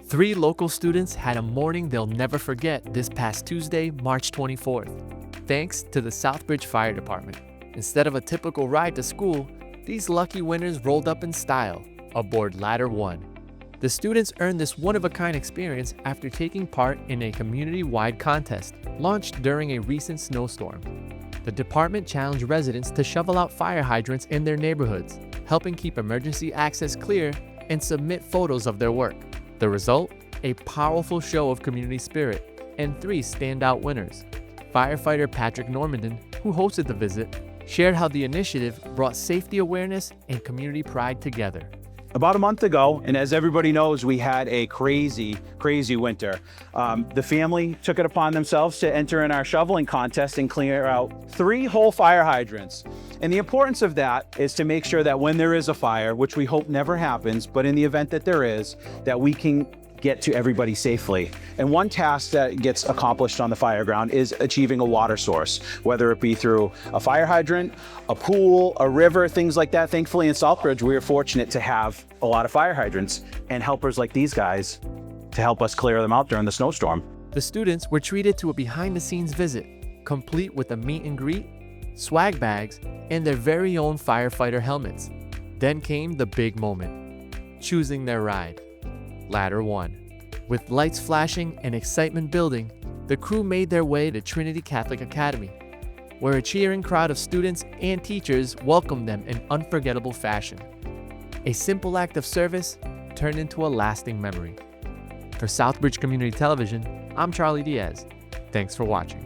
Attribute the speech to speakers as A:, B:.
A: Three local students had a morning they'll never forget this past Tuesday, March 24th, thanks to the Southbridge Fire Department. Instead of a typical ride to school, these lucky winners rolled up in style aboard Ladder 1. The students earned this one-of-a-kind experience after taking part in a community-wide contest launched during a recent snowstorm. The department challenged residents to shovel out fire hydrants in their neighborhoods, helping keep emergency access clear and submit photos of their work. The result? A powerful show of community spirit and three standout winners. Firefighter Patrick Normandin, who hosted the visit, shared how the initiative brought safety awareness and community pride together.
B: About a month ago, and as everybody knows, we had a crazy winter. The family took it upon themselves to enter in our shoveling contest and clear out 3 whole fire hydrants. And the importance of that is to make sure that when there is a fire, which we hope never happens, but in the event that there is, that we can get to everybody safely. And one task that gets accomplished on the fire ground is achieving a water source, whether it be through a fire hydrant, a pool, a river, things like that. Thankfully in Southbridge, we are fortunate to have a lot of fire hydrants and helpers like these guys to help us clear them out during the snowstorm.
A: The students were treated to a behind-the-scenes visit, complete with a meet and greet, swag bags, and their very own firefighter helmets. Then came the big moment, choosing their ride. Ladder 1. With lights flashing and excitement building, the crew made their way to Trinity Catholic Academy, where a cheering crowd of students and teachers welcomed them in unforgettable fashion. A simple act of service turned into a lasting memory. For Southbridge Community Television, I'm Charlie Diaz. Thanks for watching.